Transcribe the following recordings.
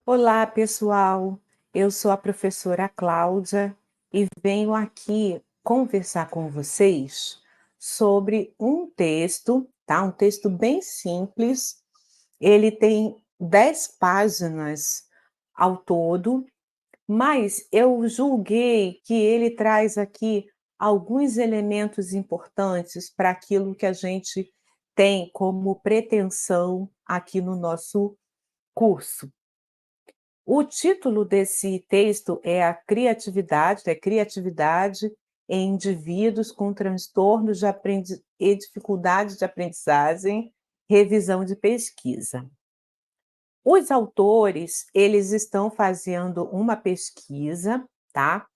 Olá, pessoal. Eu sou a professora Cláudia e venho aqui conversar com vocês sobre um texto, tá? Um texto bem simples. Ele tem 10 páginas ao todo, mas eu julguei que ele traz aqui alguns elementos importantes para aquilo que a gente tem como pretensão aqui no nosso curso. O título desse texto é a criatividade, é criatividade em indivíduos com transtornos de e dificuldade de aprendizagem, revisão de pesquisa. Os autores, eles estão fazendo uma pesquisa, tá?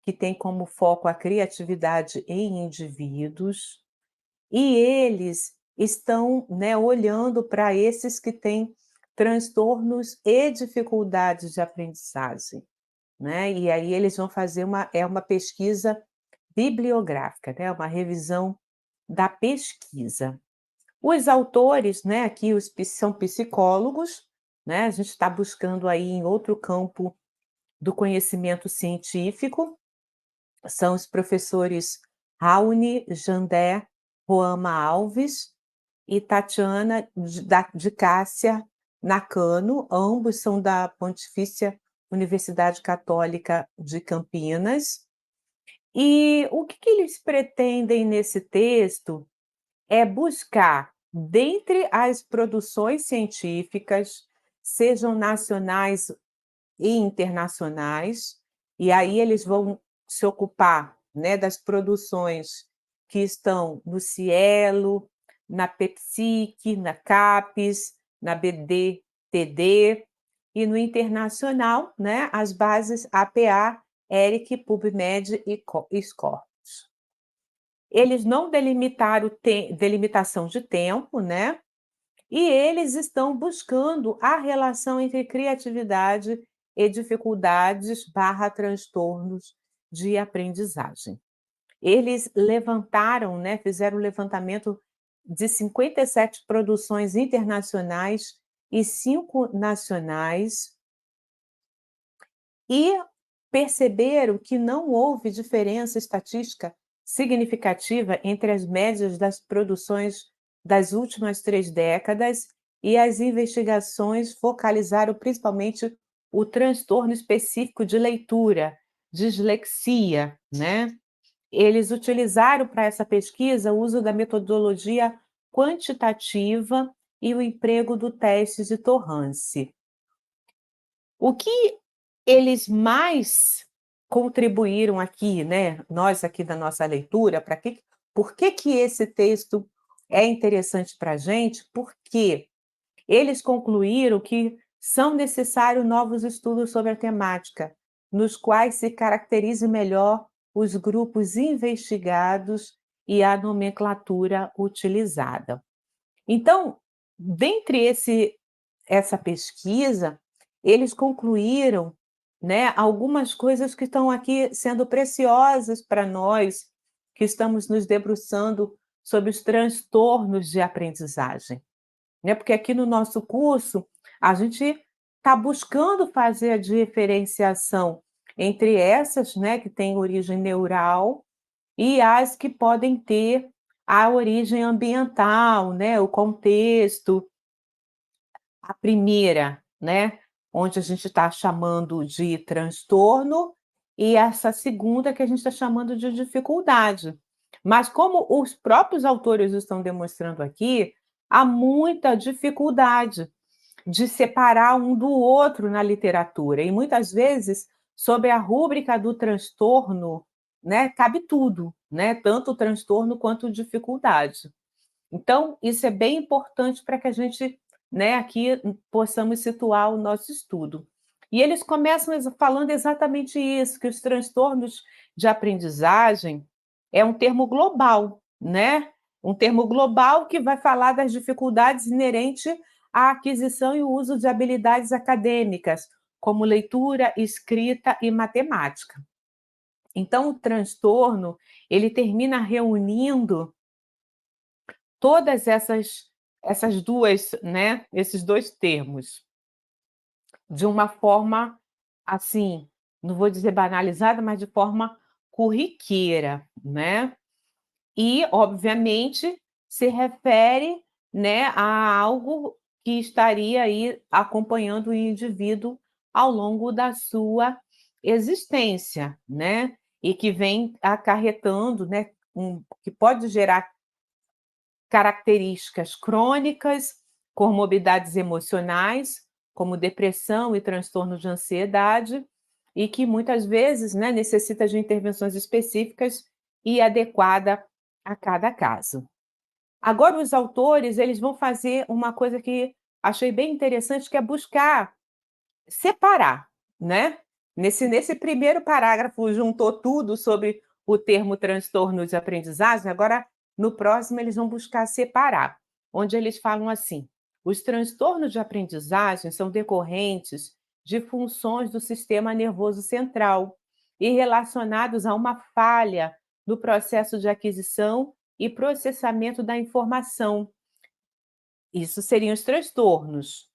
Que tem como foco a criatividade em indivíduos, e eles estão, né, olhando para esses que têm transtornos e dificuldades de aprendizagem, né, e aí eles vão fazer uma pesquisa bibliográfica, né, uma revisão da pesquisa. Os autores, né, aqui são psicólogos, né, a gente está buscando aí em outro campo do conhecimento científico, são os professores Raoni Jandé Roama Alves e Tatiana de Cássia Nakano, ambos são da Pontifícia Universidade Católica de Campinas. E o que eles pretendem nesse texto é buscar, dentre as produções científicas, sejam nacionais e internacionais, e aí eles vão se ocupar, né, das produções que estão no Cielo, na PEPSIC, na CAPES, na BD-PD, e no internacional, né, as bases APA, ERIC, PubMed e Scopus. Eles não delimitaram delimitação de tempo, né, e eles estão buscando a relação entre criatividade e dificuldades barra transtornos de aprendizagem. Eles levantaram, né, fizeram um levantamento de 57 produções internacionais e 5 nacionais, e perceberam que não houve diferença estatística significativa entre as médias das produções das últimas 3 décadas, e as investigações focalizaram principalmente o transtorno específico de leitura, dislexia, né. Eles utilizaram para essa pesquisa o uso da metodologia quantitativa e o emprego do teste de Torrance. O que eles mais contribuíram aqui, né, nós aqui da nossa leitura, por que esse texto é interessante para a gente? Porque eles concluíram que são necessários novos estudos sobre a temática, nos quais se caracterize melhor os grupos investigados e a nomenclatura utilizada. Então, dentre essa pesquisa, eles concluíram, né, algumas coisas que estão aqui sendo preciosas para nós, que estamos nos debruçando sobre os transtornos de aprendizagem, né, porque aqui no nosso curso, a gente está buscando fazer a diferenciação entre essas, né, que têm origem neural e as que podem ter a origem ambiental, né, o contexto. A primeira, né, onde a gente está chamando de transtorno, e essa segunda que a gente está chamando de dificuldade. Mas como os próprios autores estão demonstrando aqui, há muita dificuldade de separar um do outro na literatura, e muitas vezes, sob a rúbrica do transtorno, né, cabe tudo, né, tanto o transtorno quanto dificuldade. Então, isso é bem importante para que a gente, né, aqui possamos situar o nosso estudo. E eles começam falando exatamente isso, que os transtornos de aprendizagem é um termo global, né? Um termo global que vai falar das dificuldades inerentes à aquisição e o uso de habilidades acadêmicas, como leitura, escrita e matemática. Então, o transtorno, ele termina reunindo todas essas duas, né, esses 2 termos. de uma forma, assim, não vou dizer banalizada, mas de forma corriqueira, né. E, obviamente, se refere, né, a algo que estaria aí acompanhando o indivíduo ao longo da sua existência, né, e que vem acarretando, né, que pode gerar características crônicas, comorbidades emocionais, como depressão e transtorno de ansiedade, e que muitas vezes, né, necessita de intervenções específicas e adequada a cada caso. Agora os autores, eles vão fazer uma coisa que achei bem interessante, que é buscar separar, né. Nesse primeiro parágrafo juntou tudo sobre o termo transtorno de aprendizagem, agora no próximo eles vão buscar separar, onde eles falam assim: "Os transtornos de aprendizagem são decorrentes de funções do sistema nervoso central e relacionados a uma falha no processo de aquisição e processamento da informação". Isso seriam os transtornos.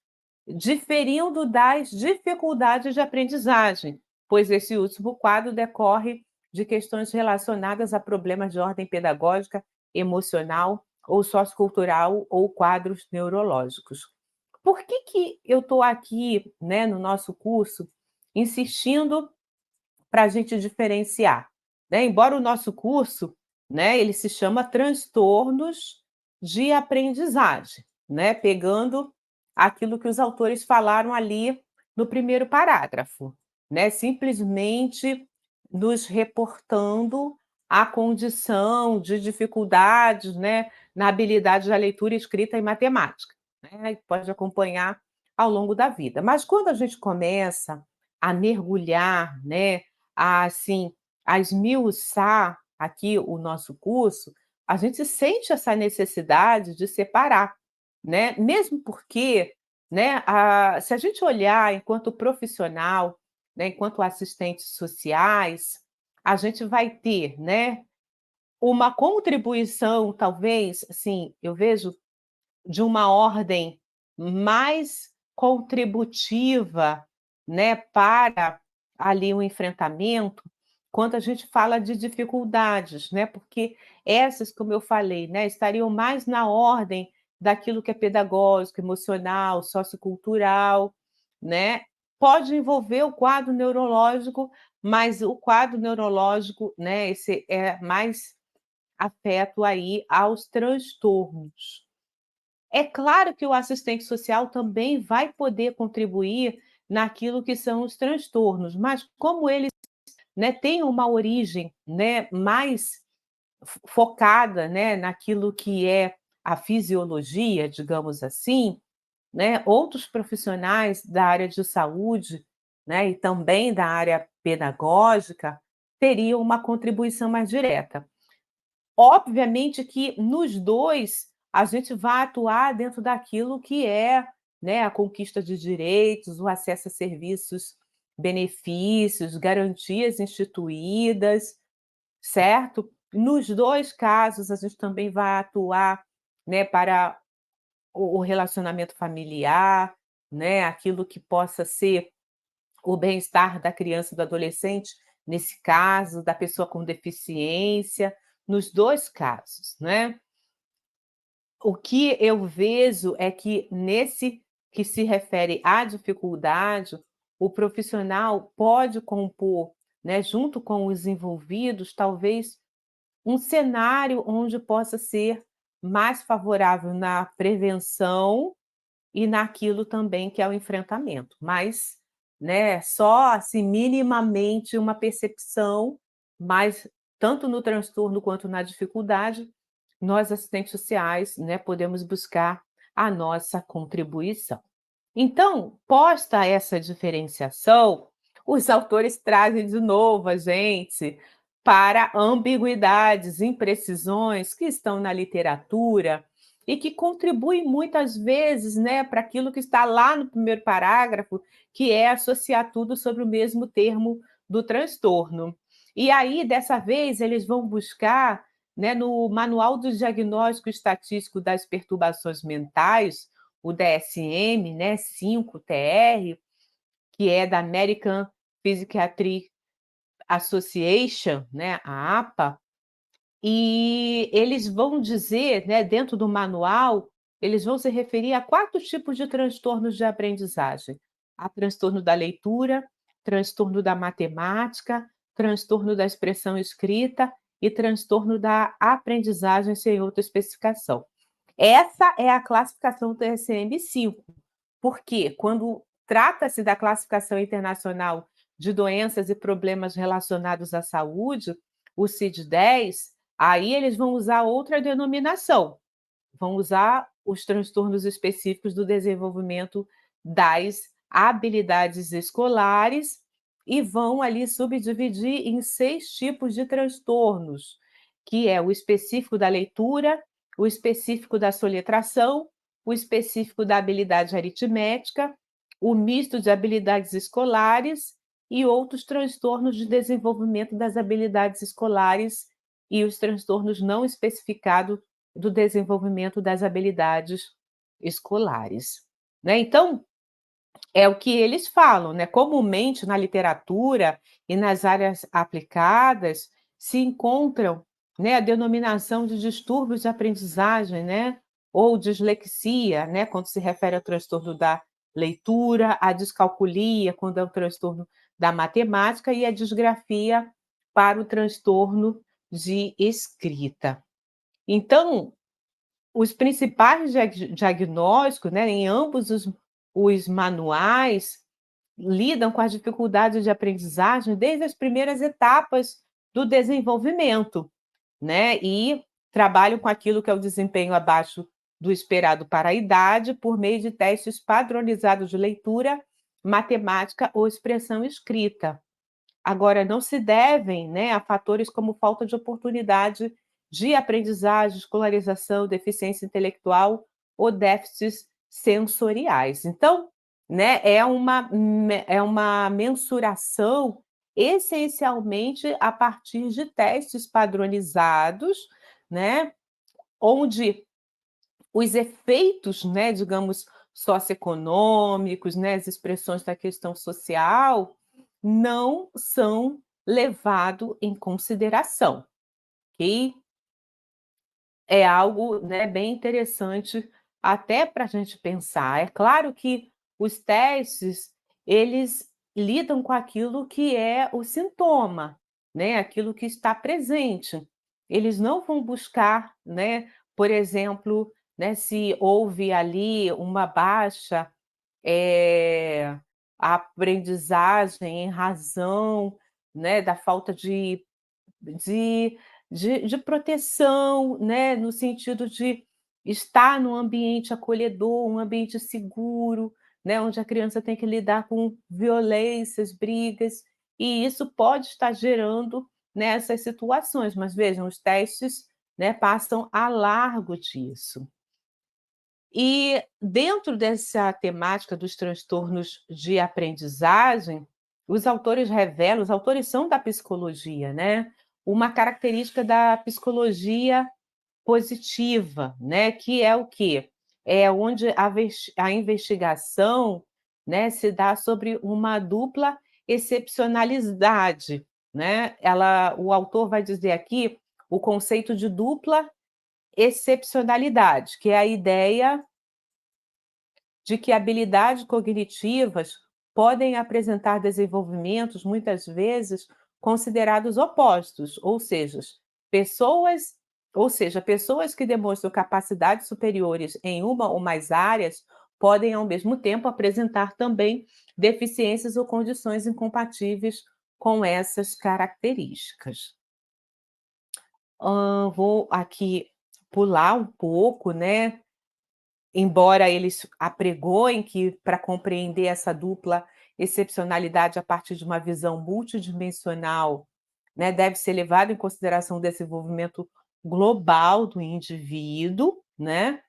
Diferindo das dificuldades de aprendizagem, pois esse último quadro decorre de questões relacionadas a problemas de ordem pedagógica, emocional ou sociocultural ou quadros neurológicos. Por que eu estou aqui, né, no nosso curso, insistindo para a gente diferenciar, né? Embora o nosso curso, né, ele se chama Transtornos de Aprendizagem, né, pegando aquilo que os autores falaram ali no primeiro parágrafo, né, simplesmente nos reportando a condição de dificuldades, né, na habilidade da leitura, escrita e matemática, né, que pode acompanhar ao longo da vida. Mas quando a gente começa a mergulhar, né, assim, a esmiuçar aqui o nosso curso, a gente sente essa necessidade de separar, né, mesmo porque, né, se a gente olhar enquanto profissional, né, enquanto assistentes sociais, a gente vai ter, né, uma contribuição talvez, assim, eu vejo de uma ordem mais contributiva, né, para ali o enfrentamento, quando a gente fala de dificuldades, né, porque essas, como eu falei, né, estariam mais na ordem daquilo que é pedagógico, emocional, sociocultural, né. Pode envolver o quadro neurológico, mas o quadro neurológico, né, esse é mais afeto aí aos transtornos. É claro que o assistente social também vai poder contribuir naquilo que são os transtornos, mas como eles, né, têm uma origem, né, mais focada, né, naquilo que é a fisiologia, digamos assim, né, outros profissionais da área de saúde, né, e também da área pedagógica, teriam uma contribuição mais direta. Obviamente que nos 2 a gente vai atuar dentro daquilo que é, né, a conquista de direitos, o acesso a serviços, benefícios, garantias instituídas, certo? Nos 2 casos, a gente também vai atuar, né, para o relacionamento familiar, né, aquilo que possa ser o bem-estar da criança e do adolescente, nesse caso, da pessoa com deficiência, nos 2 casos, né. O que eu vejo é que nesse que se refere à dificuldade, o profissional pode compor, né, junto com os envolvidos, talvez um cenário onde possa ser mais favorável na prevenção e naquilo também que é o enfrentamento, mas, né, só assim minimamente uma percepção, mas tanto no transtorno quanto na dificuldade, nós assistentes sociais, né, podemos buscar a nossa contribuição. Então, posta essa diferenciação, os autores trazem de novo a gente para ambiguidades, imprecisões que estão na literatura e que contribuem muitas vezes, né, para aquilo que está lá no primeiro parágrafo, que é associar tudo sobre o mesmo termo do transtorno. E aí, dessa vez, eles vão buscar, né, no Manual do Diagnóstico Estatístico das Perturbações Mentais, o DSM, né, 5 TR, que é da American Psychiatric Association, né, a APA, e eles vão dizer, né, dentro do manual, eles vão se referir a 4 tipos de transtornos de aprendizagem: a transtorno da leitura, transtorno da matemática, transtorno da expressão escrita e transtorno da aprendizagem sem outra especificação. Essa é a classificação do DSM-5, porque quando trata-se da classificação internacional de doenças e problemas relacionados à saúde, o CID-10, aí eles vão usar outra denominação, vão usar os transtornos específicos do desenvolvimento das habilidades escolares e vão ali subdividir em 6 tipos de transtornos, que é o específico da leitura, o específico da soletração, o específico da habilidade aritmética, o misto de habilidades escolares e outros transtornos de desenvolvimento das habilidades escolares e os transtornos não especificados do desenvolvimento das habilidades escolares, né. Então, é o que eles falam, né, comumente na literatura e nas áreas aplicadas se encontram, né, a denominação de distúrbios de aprendizagem, né, ou dislexia, né, quando se refere ao transtorno da leitura, a descalculia, quando é o transtorno da matemática, e a disgrafia para o transtorno de escrita. Então, os principais diagnósticos, né, em ambos os manuais, lidam com as dificuldades de aprendizagem desde as primeiras etapas do desenvolvimento, né, e trabalham com aquilo que é o desempenho abaixo do esperado para a idade, por meio de testes padronizados de leitura, matemática ou expressão escrita. Agora, não se devem, né, a fatores como falta de oportunidade de aprendizagem, escolarização, deficiência intelectual ou déficits sensoriais. Então, né, é uma mensuração essencialmente a partir de testes padronizados, né, onde os efeitos, né, digamos, socioeconômicos, né, as expressões da questão social, não são levado em consideração, ok? É algo, né, bem interessante até para a gente pensar. É claro que os testes, eles lidam com aquilo que é o sintoma, né, aquilo que está presente. Eles não vão buscar, né, por exemplo, né, se houve ali uma baixa, eh, aprendizagem em razão, né, da falta de de proteção, né, no sentido de estar num ambiente acolhedor, um ambiente seguro, né, onde a criança tem que lidar com violências, brigas, e isso pode estar gerando, né, essas situações, mas vejam, os testes, né, passam a largo disso. E dentro dessa temática dos transtornos de aprendizagem, os autores são da psicologia, né, uma característica da psicologia positiva, né, que é o quê? É onde a investigação, né, se dá sobre uma dupla excepcionalidade, né. O autor vai dizer aqui o conceito de dupla excepcionalidade, que é a ideia de que habilidades cognitivas podem apresentar desenvolvimentos, muitas vezes, considerados opostos, pessoas pessoas que demonstram capacidades superiores em uma ou mais áreas podem, ao mesmo tempo, apresentar também deficiências ou condições incompatíveis com essas características. Vou aqui pular um pouco, né, embora eles apregoem que, para compreender essa dupla excepcionalidade a partir de uma visão multidimensional, né, deve ser levado em consideração o desenvolvimento global do indivíduo, né,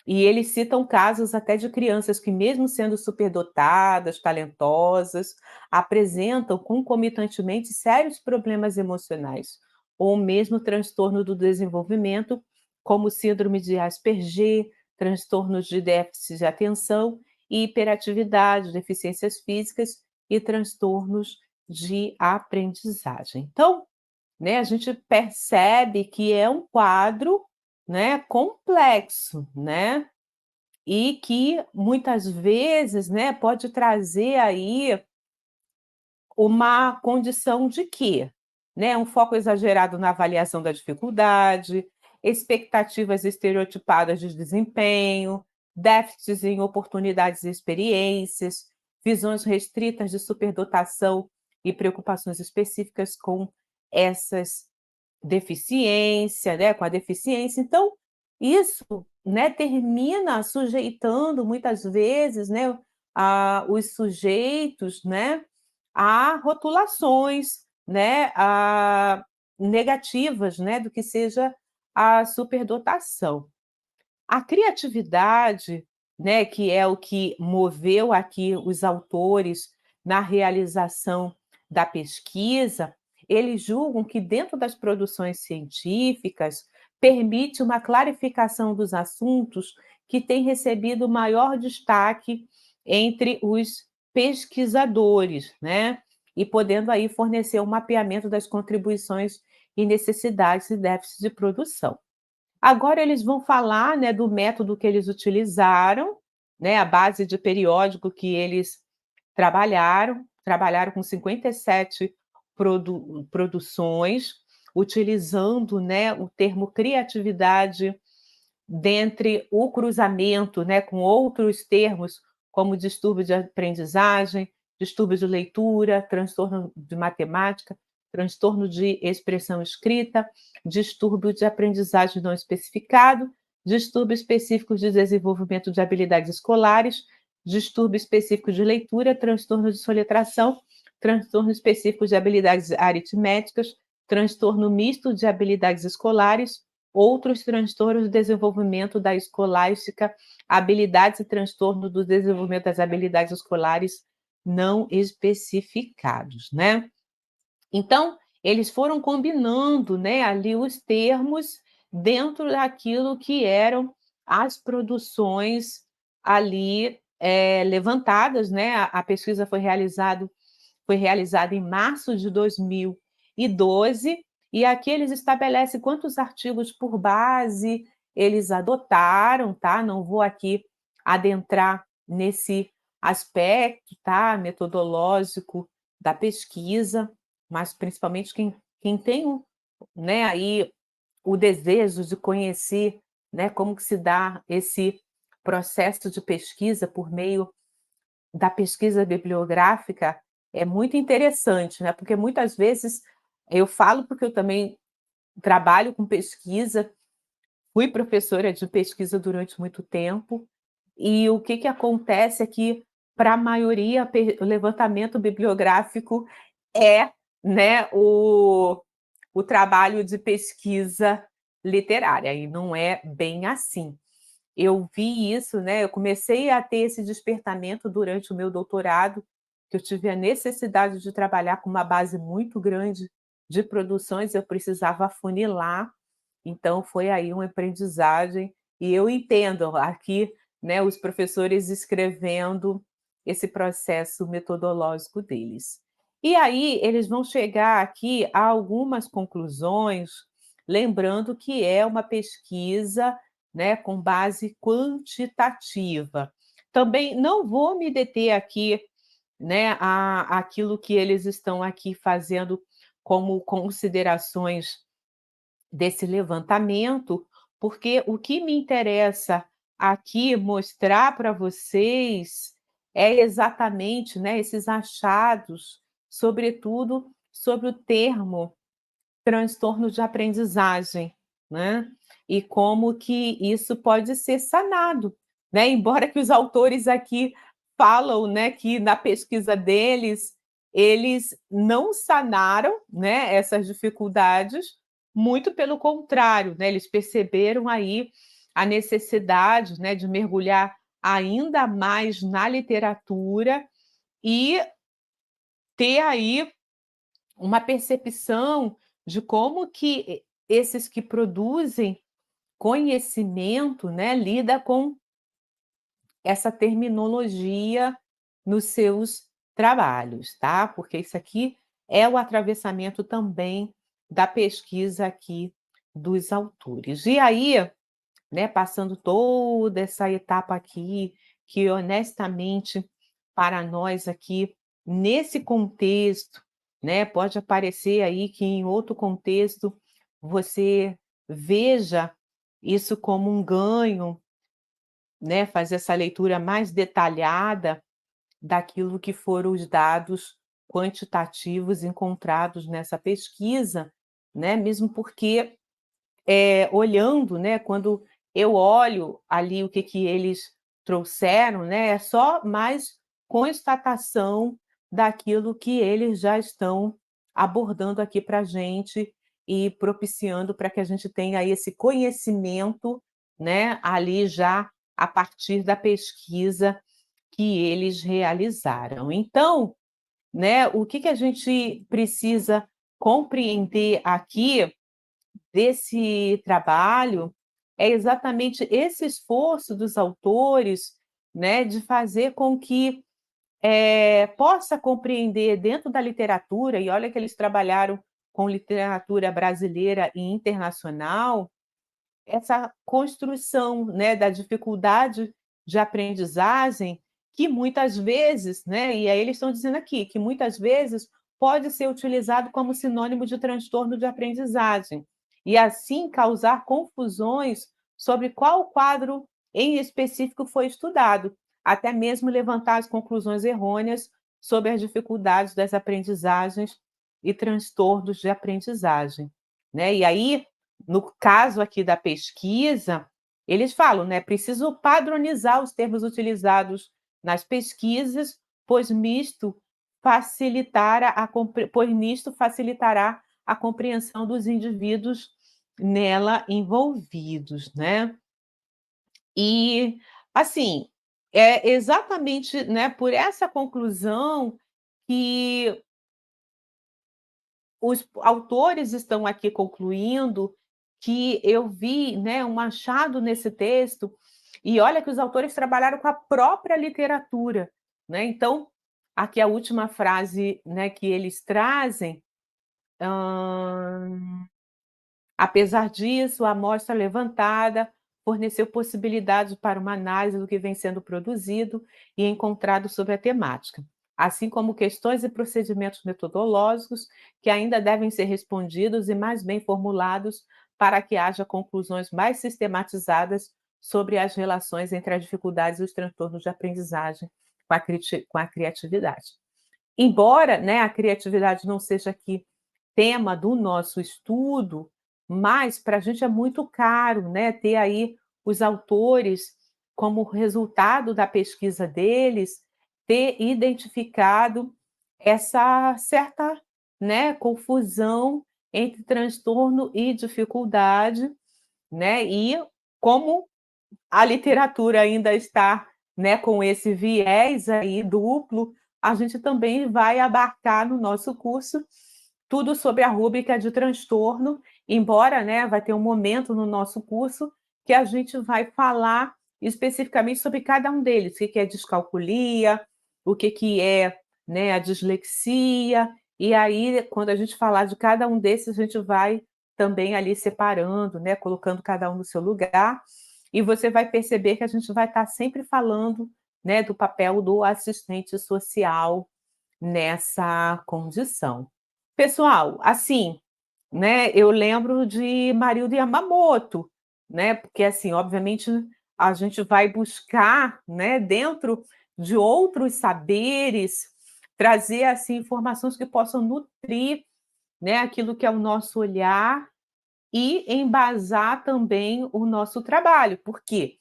e eles citam casos até de crianças que, mesmo sendo superdotadas, talentosas, apresentam concomitantemente sérios problemas emocionais, ou mesmo transtorno do desenvolvimento, como síndrome de Asperger, transtornos de déficit de atenção e hiperatividade, deficiências físicas e transtornos de aprendizagem. Então, né, a gente percebe que é um quadro, né, complexo, né, e que muitas vezes, né, pode trazer aí uma condição de quê? Né, um foco exagerado na avaliação da dificuldade, expectativas estereotipadas de desempenho, déficits em oportunidades e experiências, visões restritas de superdotação e preocupações específicas com essas deficiência, né, com a deficiência. Então, isso, né, termina sujeitando muitas vezes, né, os sujeitos, né, a rotulações, né, negativas, né, do que seja a superdotação. A criatividade, né, que é o que moveu aqui os autores na realização da pesquisa, eles julgam que dentro das produções científicas permite uma clarificação dos assuntos que têm recebido maior destaque entre os pesquisadores, né? E podendo aí fornecer um mapeamento das contribuições e necessidades e déficits de produção. Agora eles vão falar, né, do método que eles utilizaram, né, a base de periódico que eles trabalharam com 57 produções, utilizando, né, o termo criatividade dentre o cruzamento, né, com outros termos, como distúrbio de aprendizagem, distúrbio de leitura, transtorno de matemática, transtorno de expressão escrita, distúrbio de aprendizagem não especificado, distúrbio específico de desenvolvimento de habilidades escolares, distúrbio específico de leitura, transtorno de soletração, transtorno específico de habilidades aritméticas, transtorno misto de habilidades escolares, outros transtornos do desenvolvimento da escolástica, habilidades e transtorno do desenvolvimento das habilidades escolares não especificados, né? Então, eles foram combinando, né, ali os termos dentro daquilo que eram as produções ali levantadas, né? A pesquisa foi realizada em março de 2012, e aqui eles estabelecem quantos artigos por base eles adotaram, tá? Não vou aqui adentrar nesse aspecto, tá? Metodológico da pesquisa, mas principalmente quem tem né, aí o desejo de conhecer, né, como que se dá esse processo de pesquisa por meio da pesquisa bibliográfica é muito interessante, né, porque muitas vezes eu falo porque eu também trabalho com pesquisa, fui professora de pesquisa durante muito tempo, e o que acontece é que, para a maioria, o levantamento bibliográfico é, né, o trabalho de pesquisa literária, e não é bem assim. Eu vi isso, né, eu comecei a ter esse despertamento durante o meu doutorado, que eu tive a necessidade de trabalhar com uma base muito grande de produções, eu precisava afunilar, então foi aí uma aprendizagem, e eu entendo aqui, né, os professores escrevendo esse processo metodológico deles. E aí eles vão chegar aqui a algumas conclusões, lembrando que é uma pesquisa, né, com base quantitativa. Também não vou me deter aqui, né, aquilo que eles estão aqui fazendo como considerações desse levantamento, porque o que me interessa aqui mostrar para vocês é exatamente, né, esses achados, sobretudo sobre o termo transtorno de aprendizagem, né, e como que isso pode ser sanado, né, embora que os autores aqui falam, né, que na pesquisa deles, eles não sanaram, né, essas dificuldades, muito pelo contrário, né, eles perceberam aí a necessidade, né, de mergulhar ainda mais na literatura e ter aí uma percepção de como que esses que produzem conhecimento, né, lida com essa terminologia nos seus trabalhos, tá? Porque isso aqui é o atravessamento também da pesquisa aqui dos autores. E aí, né, passando toda essa etapa aqui, que honestamente, para nós aqui, nesse contexto, né, pode aparecer aí que em outro contexto você veja isso como um ganho, né, fazer essa leitura mais detalhada daquilo que foram os dados quantitativos encontrados nessa pesquisa, né, mesmo porque olhando, né, quando eu olho ali o que que eles trouxeram, né, é só mais constatação daquilo que eles já estão abordando aqui para a gente e propiciando para que a gente tenha aí esse conhecimento, né, ali já a partir da pesquisa que eles realizaram. Então, né, o que que a gente precisa compreender aqui desse trabalho é exatamente esse esforço dos autores, né, de fazer com que, possa compreender dentro da literatura, e olha que eles trabalharam com literatura brasileira e internacional, essa construção, né, da dificuldade de aprendizagem, que muitas vezes, né, e aí eles estão dizendo aqui, que muitas vezes pode ser utilizado como sinônimo de transtorno de aprendizagem, e assim causar confusões sobre qual quadro em específico foi estudado, até mesmo levantar as conclusões errôneas sobre as dificuldades das aprendizagens e transtornos de aprendizagem, né. E aí, no caso aqui da pesquisa, eles falam, né, preciso padronizar os termos utilizados nas pesquisas, pois nisto facilitará a compreensão dos indivíduos nela envolvidos, né. E, assim, é exatamente, né, por essa conclusão que os autores estão aqui concluindo que eu vi, né, um achado nesse texto, e olha que os autores trabalharam com a própria literatura, né, então, aqui a última frase, né, que eles trazem, hã apesar disso, a amostra levantada forneceu possibilidades para uma análise do que vem sendo produzido e encontrado sobre a temática, assim como questões e procedimentos metodológicos que ainda devem ser respondidos e mais bem formulados para que haja conclusões mais sistematizadas sobre as relações entre as dificuldades e os transtornos de aprendizagem com a criatividade. Embora, né, a criatividade não seja aqui tema do nosso estudo, mas para a gente é muito caro, né, ter aí os autores como resultado da pesquisa deles, ter identificado essa certa, né, confusão entre transtorno e dificuldade, né, e como a literatura ainda está, né, com esse viés aí duplo, a gente também vai abarcar no nosso curso tudo sobre a rúbrica de transtorno, embora, né, vai ter um momento no nosso curso que a gente vai falar especificamente sobre cada um deles, o que que é descalculia, o que que é, né, a dislexia, e aí quando a gente falar de cada um desses, a gente vai também ali separando, né, colocando cada um no seu lugar, e você vai perceber que a gente vai estar sempre falando, né, do papel do assistente social nessa condição. Pessoal, assim, né, eu lembro de Marildo Yamamoto, né, porque, assim, obviamente, a gente vai buscar, né, dentro de outros saberes, trazer, assim, informações que possam nutrir, né, aquilo que é o nosso olhar e embasar também o nosso trabalho, porque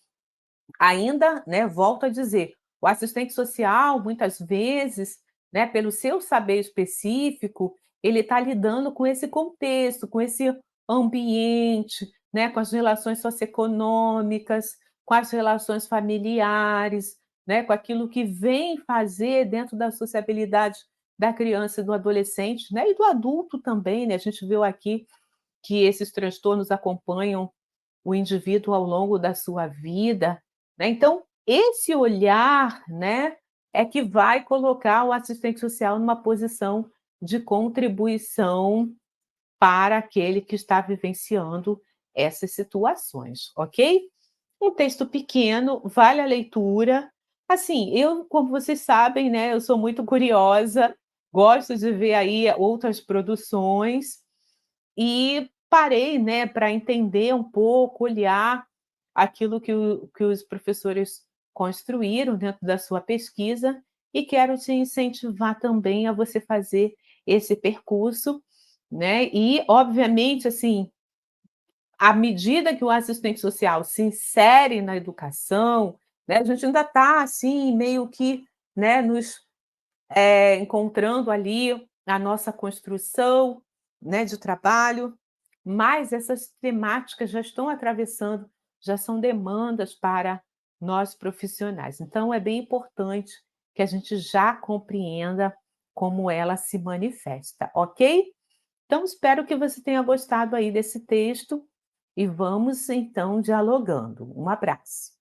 ainda, né, volto a dizer, o assistente social, muitas vezes, né, pelo seu saber específico, ele está lidando com esse contexto, com esse ambiente, né, com as relações socioeconômicas, com as relações familiares, né, com aquilo que vem fazer dentro da sociabilidade da criança e do adolescente, né, e do adulto também, né, a gente viu aqui que esses transtornos acompanham o indivíduo ao longo da sua vida, né, então esse olhar, né, é que vai colocar o assistente social numa posição de contribuição para aquele que está vivenciando essas situações, ok? Um texto pequeno, vale a leitura. Assim, eu, como vocês sabem, né, eu sou muito curiosa, gosto de ver aí outras produções e parei, né, para entender um pouco, olhar aquilo que os professores construíram dentro da sua pesquisa e quero te incentivar também a você fazer esse percurso, né, e obviamente, assim, à medida que o assistente social se insere na educação, né, a gente ainda está, assim, meio que, né, nos encontrando ali a nossa construção, né, de trabalho, mas essas temáticas já estão atravessando, já são demandas para nós profissionais. Então é bem importante que a gente já compreenda como ela se manifesta, ok? Então espero que você tenha gostado aí desse texto e vamos então dialogando. Um abraço.